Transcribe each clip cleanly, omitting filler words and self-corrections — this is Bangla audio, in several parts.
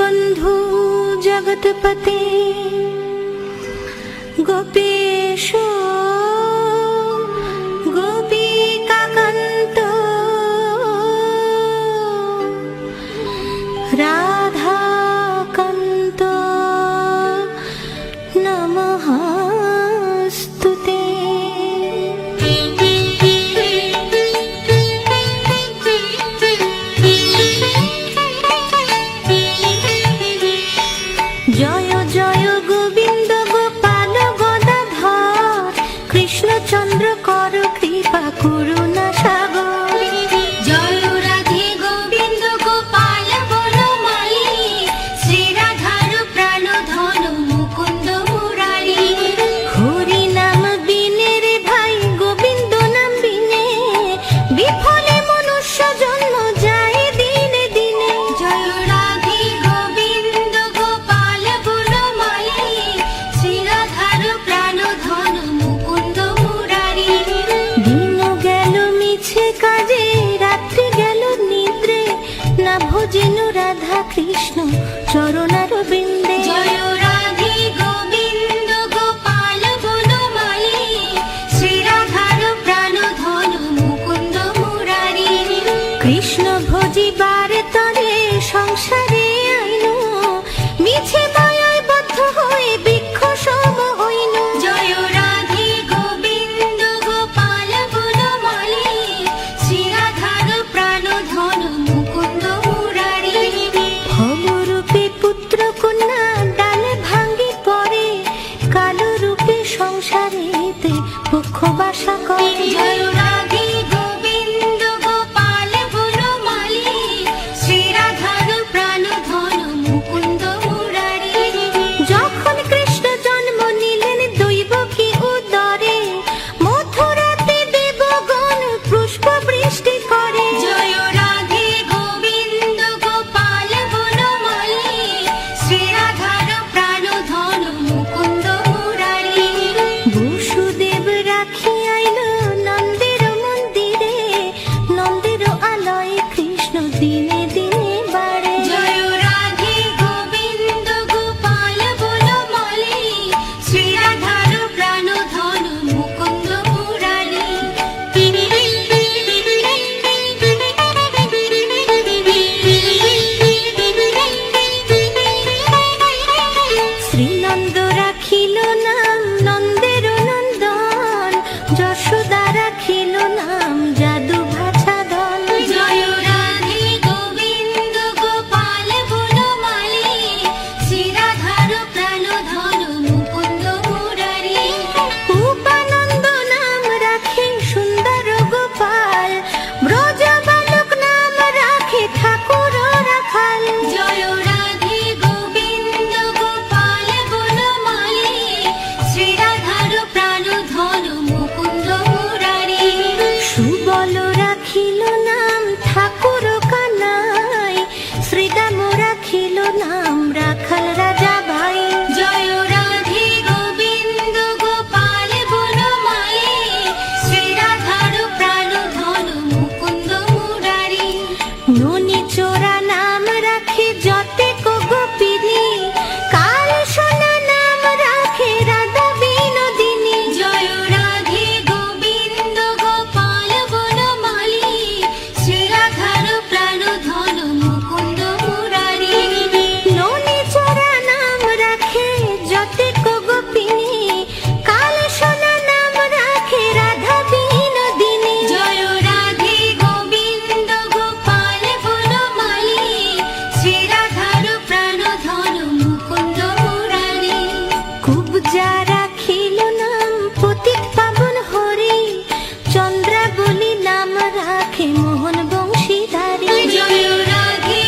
बंधु जगतपते गोपेश गोपिकाकान्त राधाकान्त नमःस्तुते। जय जय गोविंद गोपाल गदाधर कृष्णचंद्र कर कृपा करुणा सागर। जय राधे गोविंद गोपाल बलमाली श्री राधार प्राण धन मुकुंद मुरारी। हरि नाम बिने रे भाई गोविंद नाम बिने विफले मनुष्य जन्म जाए दिने दिने। जय राधे गोविंद गोपाल बलमाली श्री राधार प्राण धन मुकुंद मुरारी। दिन गेल मिछे काजे रात्रि गेल निद्रे ना भजेनु राधा कृष्ण चरणार बिंदे। जय राधे गोविंद गोपाल बलमाली श्री राधार प्राण धन मुकुंद मुरारी। कृष्ण भजिबार तरे संसारे आइनु मिछे मायाय बद्ध हये बृक्ष सम हइनु। जय राधे गोविंद गोपाल बलमाली श्री राधार प्राण धन मुकुंद मुरारी। फलरूपे पुत्र कन्या डाले भांगी पड़े कालो रूपे संसारेते मुख बासा करे। जय राधे गोविंद गोपाल बलमाली श्री राधार प्राण धन मुकुंद मुरारी। যখন কৃষ্ণ জন্ম নিলেন দৈবকী উদরে মথুরাতে দেবগণ পুষ্প বৃষ্টি করে। জয় রাধে গোবিন্দ গোপাল বনমালী শ্রী রাধার প্রাণ ধন মুকুন্দ মুরারি। বসুদেব রাখি আইল নন্দের মন্দিরে নন্দের আলয়ে কৃষ্ণ দিনে দিনে বাড়ে। জয় রাধে গোবিন্দ গোপাল বনমালী শ্রী রাধার প্রাণ ধন মুকুন্দ মুরারি। শ্রীনন্দ রাখিল নাম নন্দের নন্দন যশোদা রাখিল নাম জাদু ভাষা দল। জয় রাধে গোবিন্দ গোপাল বনমালী শ্রী রাধার প্রাণ ধন মুকুন্দ মুরারি। উপানন্দ নাম রাখে সুন্দর গোপাল ব্রজ বালক নাম রাখে ঠাকুর রাখাল। জয় রাধে গোবিন্দ গোপাল বনমালী শ্রী রাধার প্রাণ ধন মুকুন্দ মুরারি। সুবল রাখিল নাম ঠাকুর কানাই শ্রীদাম রাখিল নাম রাখাল রাজা ভাই। জয় রাধে গোবিন্দ গোপাল বনমালী শ্রী রাধার প্রাণ ধন মুকুন্দ মুরারি। ননি চোরা নাম রাখে যতেক গোপিনী কাল সোনা নাম রাখে রাধা বিনোদিনী। জয় রাধে গোবিন্দ গোপাল বনমালী শ্রী রাধার প্রাণ ধন মুকুন্দ মুরারি। ননি চোরা নাম রাখে যতেক গোপিনী কাল সোনা নাম রাখে রাধা বিনোদিনী। জয় রাধে গোবিন্দ গোপাল বনমালী শ্রী রাধার প্রাণ ধন মুকুন্দ মুরারি। কুবজা রাখিল নাম পতিত পাবন হরি চন্দ্রাবলী নাম রাখে মোহন বংশীধারী। জয় রাধে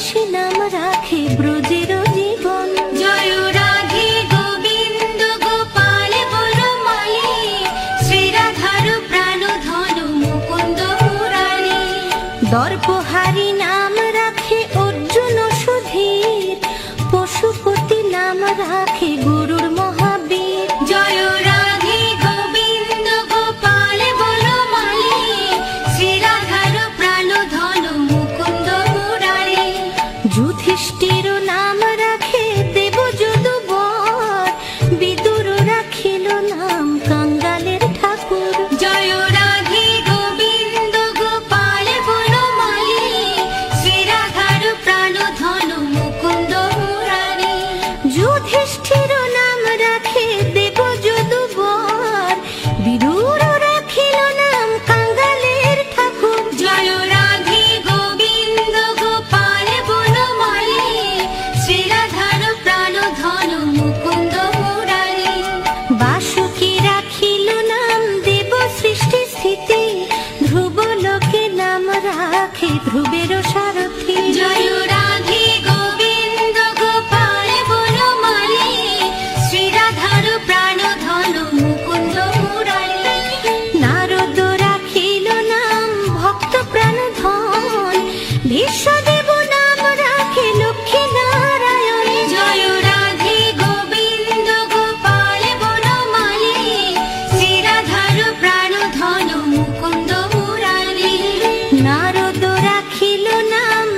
দাসী নাম রাখে ব্রজের জীবন। জয় রাধে গোবিন্দ গোপাল বনমালী, শ্রীরাধার প্রাণ ধন মুকুন্দ মুরারি। দর্পহারি নাম রাখে অর্জুন সুধীর, পশুপতি নাম রাখে গরুর মহাবীর। জয় রাধে গোবিন্দ গোপাল বনমালী, শ্রীরাধার প্রাণ ধন মুকুন্দ মুরারি। যুধিষ্ঠির নাম রাখে দেব যদুবর, বিদুর রাখিল নাম কাঙ্গালের ঠাকুর। জয় রাধে গোবিন্দ গোপাল বনমালী, শ্রীরাধার প্রাণ ধন মুকুন্দ মুরারি। যুধিষ্ঠির নাম রাখে দেব যদুবর, বিদুর রাখিল নাম কাঙ্গালের ঠাকুর। জয় রাধে গোবিন্দ গোপাল বনমালী, শ্রীরাধার প্রাণ ধন মুকুন্দ মুরারি। বাসুকি রাখিল নাম দেব সৃষ্টি স্থিতি, ধ্রুব লোকে নাম রাখে ধ্রুবের সারথি। জয় রাধে গোবিন্দ গোপাল বনমালী, শ্রীরাধার প্রাণ ধন মুকুন্দ মুরারি। নারদ রাখিল নাম ভক্ত প্রাণ ধন, বিশ্বদেব নাম রাখে লক্ষ্মী নারায়ণ। জয় রাধে গোবিন্দ গোপাল বনমালী, শ্রীরাধার প্রাণ ধন মুকুন্দ মুরারি। নারদ রাখিল নাম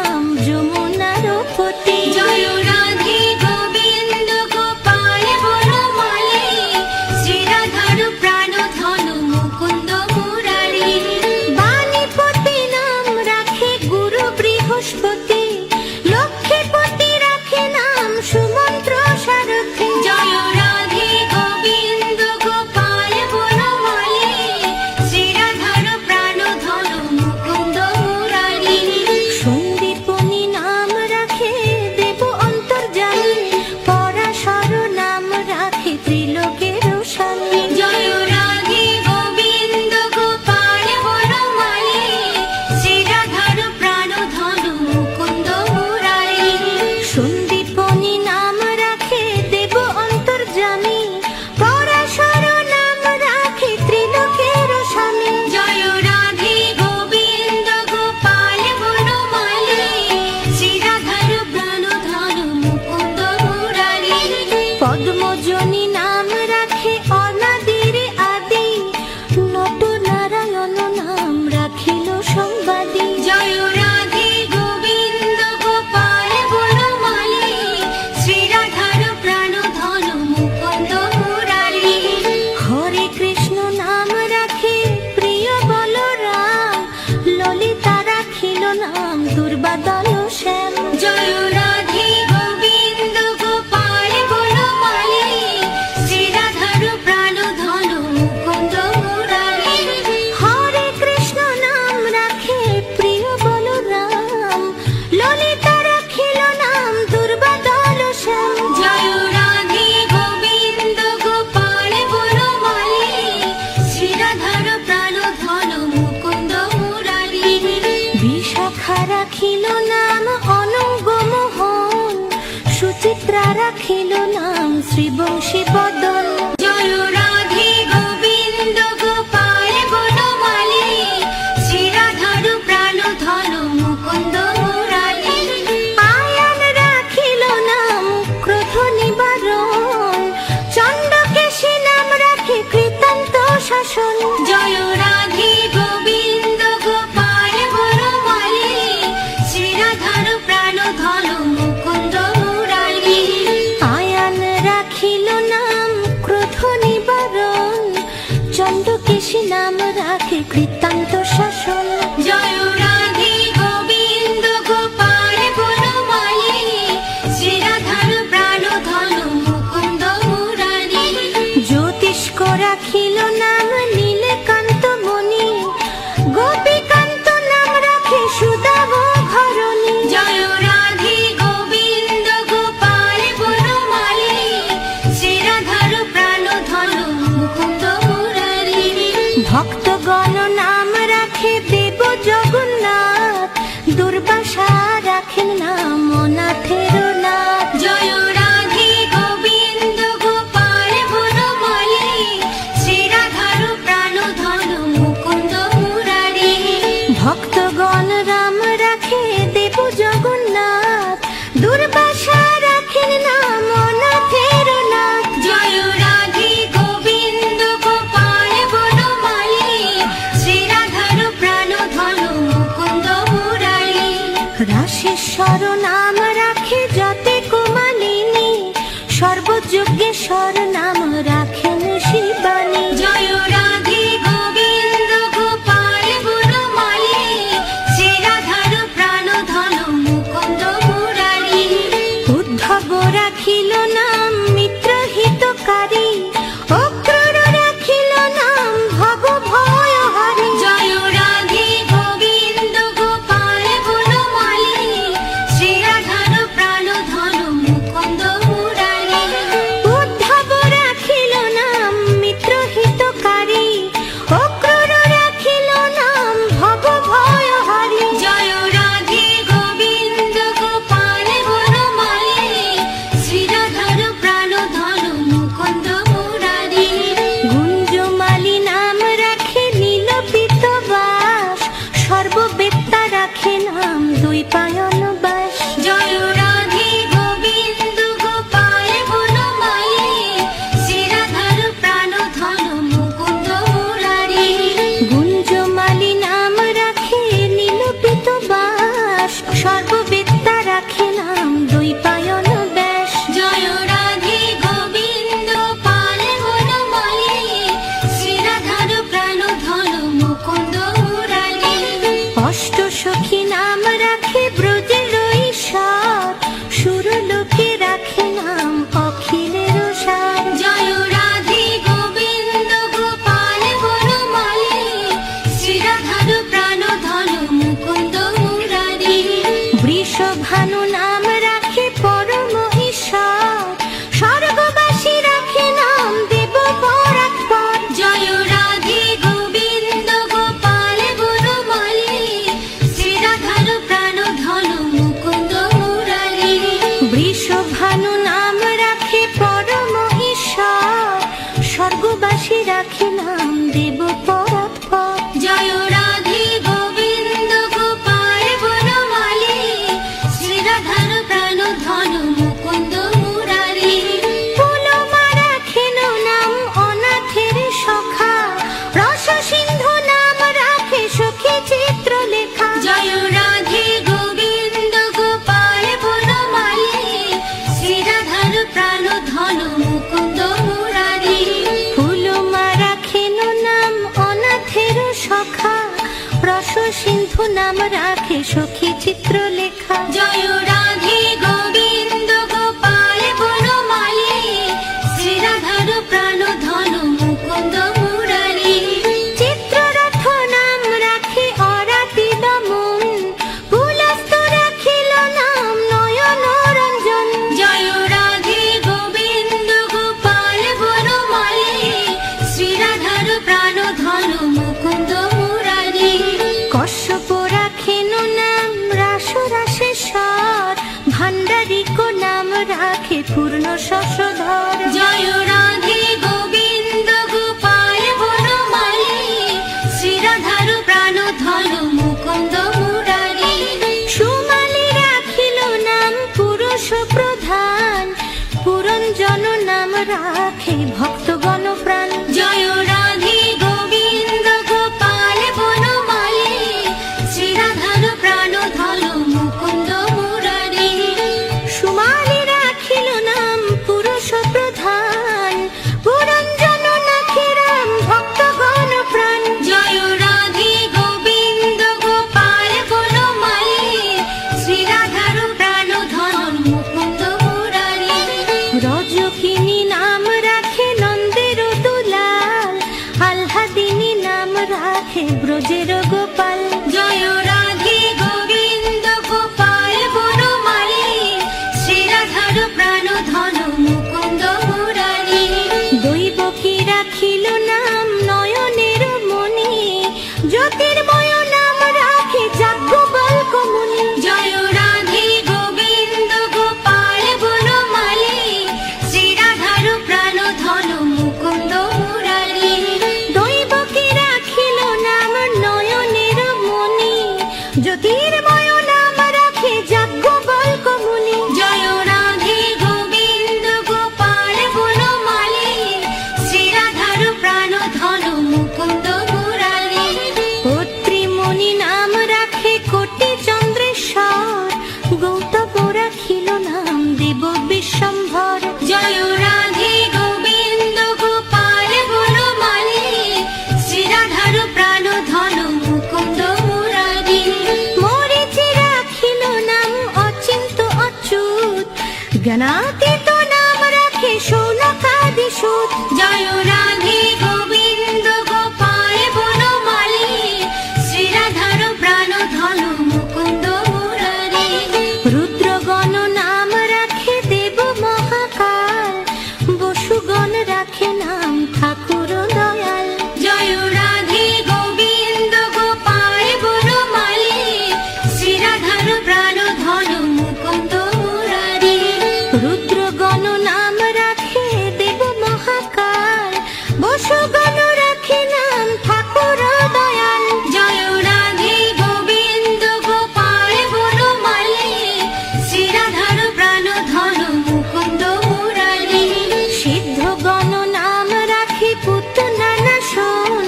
নাম যমুনার পতি। জয় রাধে গোবিন্দ গোপাল বনমালী, শ্রীরাধার প্রাণ ধনু মুকুন্দ মুরারি। বাণীপতি নাম রাখে গুরু বৃহস্পতি, লক্ষ্মীপতি রাখে নাম সুমন্ত্র সারথি। জয় রাধে গোবিন্দ গোপাল বনমালী, শ্রীরাধার প্রাণ ধনু মুকুন্দ মুরারি। সন্দীপনী নাম রাখে দেব অন্তর্যামী, পরাশর নাম রাখে ত্রিলোকের স্বামী। জয় রাধে গোবিন্দ গোপাল বনমালী, শ্রীরাধার প্রাণ ধনু মুকুন্দ মুরারি। সন্দীপনী নাম রাখে দেব অন্তর্যামী, পরাশর নাম রাখে ত্রিলোকের স্বামী। জয় রাধে গোবিন্দ গোপাল বনমালী, শ্রীরাধার প্রাণ ধনু মুকুন্দ মুরারি। পদ্মজনী নাম রাখে অনাদির আদি, নট নারায়ণ নাম রাখিল সংবাদী। জয় রাধে গোবিন্দ গোপাল বনমালী, শ্রীরাধার প্রাণ ধনু মুকুন্দ মুরারি। হরে কৃষ্ণ নাম রাখে প্রিয় বলরাম, ললিতা রাখিল নাম দুর্বাদল শ্যাম। জয় রাধে গোবিন্দ গোপাল বনমালী, শ্রীরাধার প্রাণ ধনু মুকুন্দ মুরারি। হরে কৃষ্ণ নাম রাখে প্রিয় বলরাম, ললিতা রাখিল নাম দুর্বাদল শ্যাম। জয় রাধে গোবিন্দ গোপাল বনমালী, শ্রীরাধার প্রাণ ধনু মুকুন্দ মুরারি। বিশাখা রাখিল নাম অনঙ্গ মোহন, সুচিত্রা রাখিল নাম শ্রীবংশী বদন। জয় রাধে গোবিন্দ গোপাল বনমালী, শ্রীরাধার প্রাণ ধনু মুকুন্দ মুরারি। আয়ান রাখিল নাম ক্রোধ নিবারণ, চণ্ডকেশী নাম রাখে কৃতান্ত শাসন। জয় রাধে গোবিন্দ গোপাল বনমালী, শ্রীরাধার প্রাণ ধনু মুকুন্দ মুরারি। আয়ান রাখিল নাম ক্রোধ নিবারণ, চণ্ডকেশী নাম রাখে কৃতান্ত শাসন। জয় রাধে গোবিন্দ গোপাল বনমালী, শ্রীরাধার প্রাণ ধনু মুকুন্দ মুরারি। জ্যোতিষ্ক রাখিল নাম নীলকান্ত মণি, গোপীকান্ত নাম রাখে সুদাম ঘরণী। জয় রাধে গোবিন্দ গোপাল বনমালী, শ্রীরাধার প্রাণ ধনু মুকুন্দ মুরারি। ভক্তগণ নাম রাখে দেব জগন্নাথ, দুর্বাসা রাখেন নাম অনাথের নাথ। জয় রাধে গোবিন্দ গোপাল বনমালী, শ্রীরাধার প্রাণ ধনু মুকুন্দ মুরারি। ভক্তগণ রাম রাখে দেব জগন্নাথ, দুর্বাসা রাখেন নাম অনাথের নাথ। জয় রাধে গোবিন্দ গোপাল বনমালী, শ্রীরাধার প্রাণ ধনু মুকুন্দ মুরারি। রাশেশ্বর নাম রাখে যতে কুমালিনী, সর্বযজ্ঞেশ্বর নাম রাখেন শিবানী। জয় রাধে গোবিন্দ গোপাল বনমালী, শ্রীরাধার প্রাণ ধনু মুকুন্দ মুরারি। উদ্ধব রাখিল নাম মিত্র হিতকারী, অক্রূর রাখিল নাম ভব ভয়হারী। জয় রাধে গোবিন্দ গোপাল বনমালী, শ্রীরাধার প্রাণ ধনু মুকুন্দ মুরারি। উদ্ধব রাখিল নাম মিত্র হিতকারী, ভানু নাম রাখে পরম ঈশ্বর, স্বর্গবাসী রাখে নাম দেব পরাৎপর। জয় রাধে গোবিন্দ গোপাল বনমালী, শ্রীরাধার প্রাণ ধন মুকুন্দ মুরারি। বৃষভানু নাম রাখে পরম ঈশ্বর, স্বর্গবাসী রাখে নাম দেব পরাৎপর। জয় রাধে গোবিন্দ গোপাল বনমালী, শ্রীরাধার প্রাণ ধন মুকুন্দ মুরারি। পুলমা রাখেন নাম অনাথের সখা, রস সিন্ধু নাম রাখে সখী চিত্রলেখা। জয় রাধে গোবিন্দ গোপাল বনমালী, শ্রীরাধার প্রাণ ধন মুকুন্দ মুরারি। পুলমা রাখেন নাম অনাথের সখা, রস সিন্ধু নাম রাখে সখী চিত্রলেখা। জয় রাধে গোবিন্দ গোপাল বনমালী, শ্রীরাধার প্রাণ ধন মুকুন্দ মুরারি। চিত্ররথ নাম রাখে অরাতি দমন, পুলস্ত রাখিল নাম নয়ন রঞ্জন। জয় রাধে গোবিন্দ গোপাল বনমালী, শ্রীরাধার প্রাণ ধন মুকুন্দ মুরারি। কশ্যপ রাখেন নাম রাসরাসেশ্বর, ভাণ্ডারিক নাম রাখে পূর্ণ শশধর। জয় রাধে গোবিন্দ গোপাল বনমালী, শ্রীরাধার প্রাণ ধন মুকুন্দ মুরারি। সুমালি রাখিল নাম পুরুষ প্রধান, পুরঞ্জন নাম রাখে ভক্তগণ প্রাণ। জয় রাধে গোবিন্দ গোপাল বনমালী, শ্রীরাধার প্রাণ ধন মুকুন্দ মুরারি। সুমালি রাখিল নাম পুরুষ প্রধান, পুরঞ্জন নাখে রাম ভক্তগণ প্রাণ। জয় রাধে গোবিন্দ গোপাল বনমালী, শ্রীরাধার প্রাণ ধন মুকুন্দ মুরারি। রজকিনী নাম রাখে নন্দের দুলাল, আহ্লাদিনী নাম রাখে ব্রজের গোপাল। জয় রাধে গোবিন্দ গোপাল বনমালী, শ্রীরাধার প্রাণ ধন মুকুন্দ মুরারি। দৈবকী রাখিল নাম নয়নের মণি, জ্যোতির্ময় নাম রাখে যাজ্ঞবল্ক্য মুনি। জয় রাধে গোবিন্দ গোপাল বনমালী, শ্রীরাধার প্রাণ ধন মুকুন্দ মুরারি। দৈবকী রাখিল নাম নয়নের মণি, জ্যোতির্ময় নাম রাখে যাজ্ঞবল্ক্য মুনি। জয় রাধে গোবিন্দ গোপাল বনমালী, শ্রীরাধার প্রাণ ধন মুকুন্দ মুরারি। পত্রীমণি নাম রাখে কোটি চন্দ্রেশ্বর, গৌতম রাখিল নাম দেব বিশ্বম্ভর। জয় রাধে গোবিন্দ গোপাল বনমালী, শ্রীরাধার প্রাণ ধন মুকুন্দ মুরারি। মরিচি রাখিল নাম অচিন্ত অচ্যুত, জ্ঞানাতীত নাম রাখে শৌনকাদি সুত। জয় রাধে গোবিন্দ গোপাল বনমালী, শ্রীরাধার প্রাণ ধন মুকুন্দ মুরারি। রুদ্রগণ নাম রাখে দেব মহাকাল, বসুগণ রাখে নাম ঠাকুর দয়াল। জয় রাধে গোবিন্দ গোপাল বনমালী, শ্রীরাধার প্রাণ ধন মুকুন্দ মুরারি। রুদ্রগণ নাম রাখে দেব মহাকাল, বসুগণ রাখে নাম ঠাকুর দয়াল। জয় রাধে গোবিন্দ গোপাল বনমালী, শ্রীরাধার প্রাণ ধন মুকুন্দ মুরারি। সিদ্ধগণ নাম রাখে পুতনা নাশন,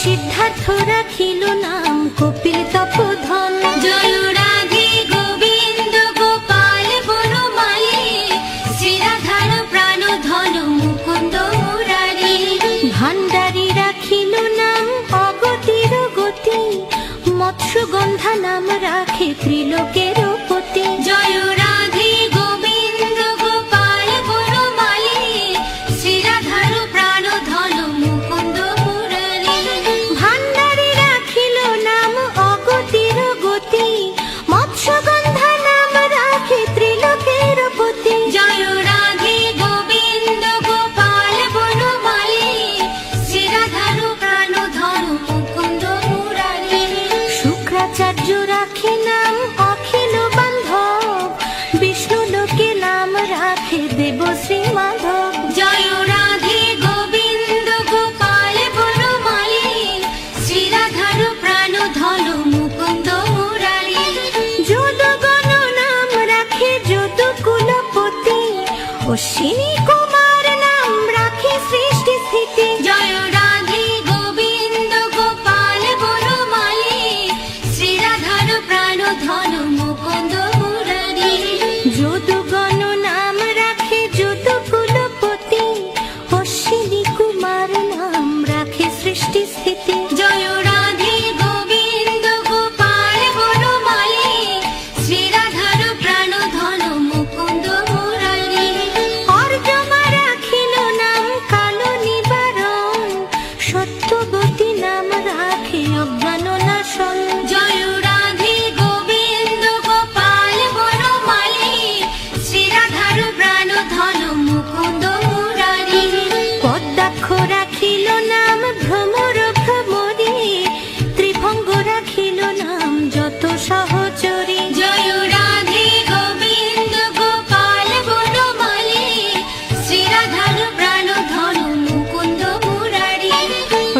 সিদ্ধার্থ রাখিল নাম কপিল তপোধন। জয় রাধে গোবিন্দ গোপাল বনমালী, শ্রীরাধার প্রাণ ধন মুকুন্দ মুরারি। ভাণ্ডারী রাখিল নাম অগতির গতি, মৎস্যগন্ধা নাম রাখে ত্রিলোকের পতি। জয় রাধে গোবিন্দ গোপাল বনমালী, শ্রীরাধার প্রাণ ধন মুকুন্দ মুরারি। ভাণ্ডারী রাখিল নাম অগতির অশ্বিনী কুমার নাম রাখে সৃষ্টি স্থিতি জয় রাধে গোবিন্দ গোপাল বনমালী শ্রী রাধার প্রাণ ধন মুকুন্দ মুরারি যদুগণ নাম রাখে যদুকুলপতি অশ্বিনী কুমার নাম রাখে সৃষ্টি স্থিতি জয় রাধে গোবিন্দ গোপাল বনমালী শ্রী রাধার প্রাণ ধন মুকুন্দ মুরারি অর্জমা রাখিল নাম কালো নিবারণ সত্যবতী নাম রাখে অজ্ঞান নাশন জয় রাধে গোবিন্দ গোপাল বনমালী শ্রী রাধার প্রাণ ধন মুকুন্দ মুরারি পদ্মাক্ষ রাখিল নাম ভ্রমর ভ্রমরে ত্রিভঙ্গ রাখিল নাম যত সহচরী জয় রাধে গোবিন্দ গোপাল বনমালী শ্রী রাধার প্রাণ ধন মুকুন্দ মুরারি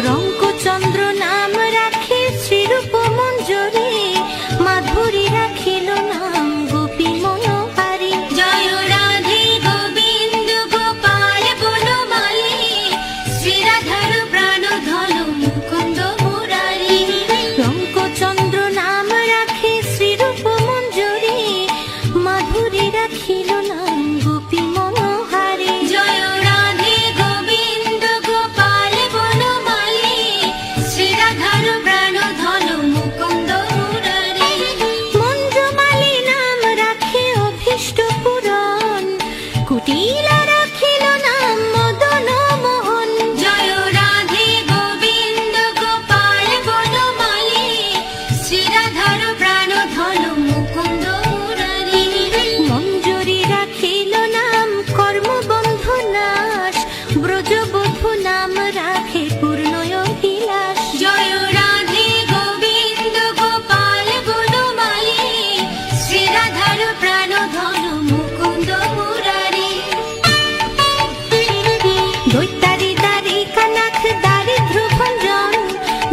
রঙ্কচন্দ্র নাম রাখে শ্রীরূপ মঞ্জরে মাধুরী রাখিল নাম গোপী মনোহারী জয় রাধে গোবিন্দ গোপাল বনমালী শ্রী রাধার প্রাণ ধন মুকুন্দ মুরারি রঙ্কচন্দ্র নাম রাখে শ্রীরূপ মঞ্জরে মাধুরী রাখিল নাম গোপী মনোহারী জয় রাধে গোবিন্দ গোপাল বনমালী শ্রী রাধার প্রাণ ধন মুকুন্দ মুরারি মঞ্জুমালী নাম রাখে অভীষ্ট পূরণ কুটিলা রাখিল নাম মদন মোহন জয় রাধে গোবিন্দ গোপাল বনমালী শ্রী রাধার প্রাণ ধন মুকুন্দ মুরারি মঞ্জুরি রাখিল নাম কর্মবন্ধ নাশ ব্রজবধূ নাম রাখে পূর্ণয় বিলাস জয় রাধে গোবিন্দ গোপাল বনমালী শ্রী রাধার প্রাণ ধন মুকুন্দ মুরারি দৈত্যারি দ্বারিকানাথ দারিদ্র ভঞ্জন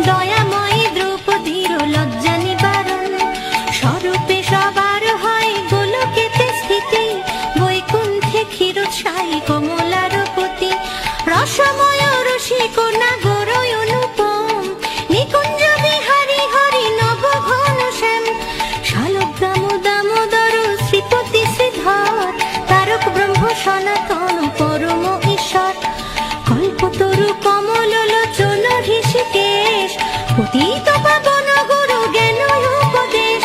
দয়াময়ী দ্রৌপদীর লজ্জা নিবারণ স্বরূপে সবার হয় গোলকেতে স্থিতি বৈকুণ্ঠে ক্ষীরোৎসাহী কমলার পতি রসময় রসিক নাগর অনুপম নিকুঞ্জ বিহারী হরি নব ঘন শ্যাম শালগ্রাম দামোদর শ্রীপতি শ্রীধর তারক ব্রহ্ম সনাতন পরম ঈশ্বর কল্পতরু কমল লোচন ঋষিকেশ পতিত পাবন গুরু জ্ঞান উপদেশ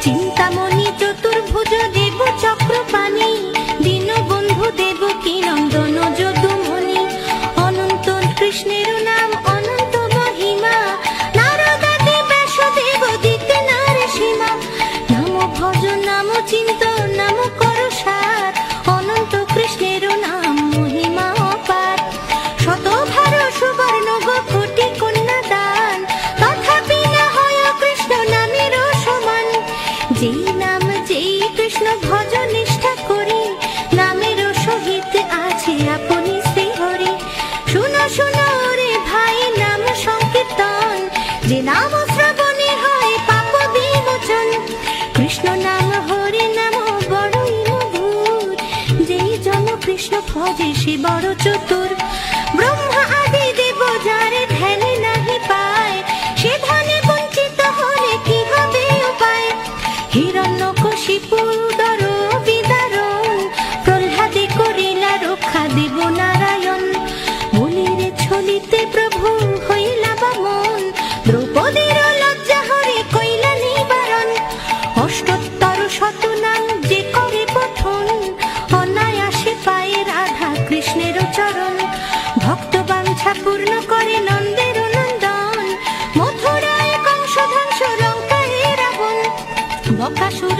চিন্তামণি চতুর্ভুজ দেব চক্রপাণি দীনবন্ধু দেব কি নন্দন যদুমণি অনন্ত কৃষ্ণের নাম অনন্ত মহিমা নারদাদি ব্যাসদেব দিতে নারে সীমা নাম ভজ নাম চিন্ত নাম কর সার অনন্ত কৃষ্ণের নাম মহিমা অপার শত ভার সুবর্ণ গো কোটি কন্যা দান তথাপি না হয় কৃষ্ণ নামের সমান যেই নাম যেই কৃষ্ণ ভজ নিষ্ঠা করি নামের সহিত আছে আপনি শ্রী হরি শুনো শুনো রে ভাই নাম সংকীর্তন যে নাম শ্রবণে হয় পাপ বিমোচন কৃষ্ণ নাম হরি নাম বড়ই মধুর যেই জন কৃষ্ণ ভজে সে বড় চতুর ব্রহ্মা আদি দেব যারে ধ্যানে নাহি পায় সে ধনে বঞ্চিত হলে কি হবে উপায় হিরণ্যকশিপুর দর বিদারণ প্রহ্লাদে করিলা রক্ষা দেব নারায়ণ বলিরে ছলিতে প্রভু হইলা বামন দ্রৌপদীর লজ্জা হরে কইলা নিবারণ অষ্টোত্তর শত নাম যে করে পঠন অনায়াসে পায়ে রাধা কৃষ্ণের চরণ ভক্ত বাঞ্ছা পূর্ণ করে নন্দের নন্দন মথুরায় কংস ধ্বংস লঙ্কায় রাবণ বকাসুর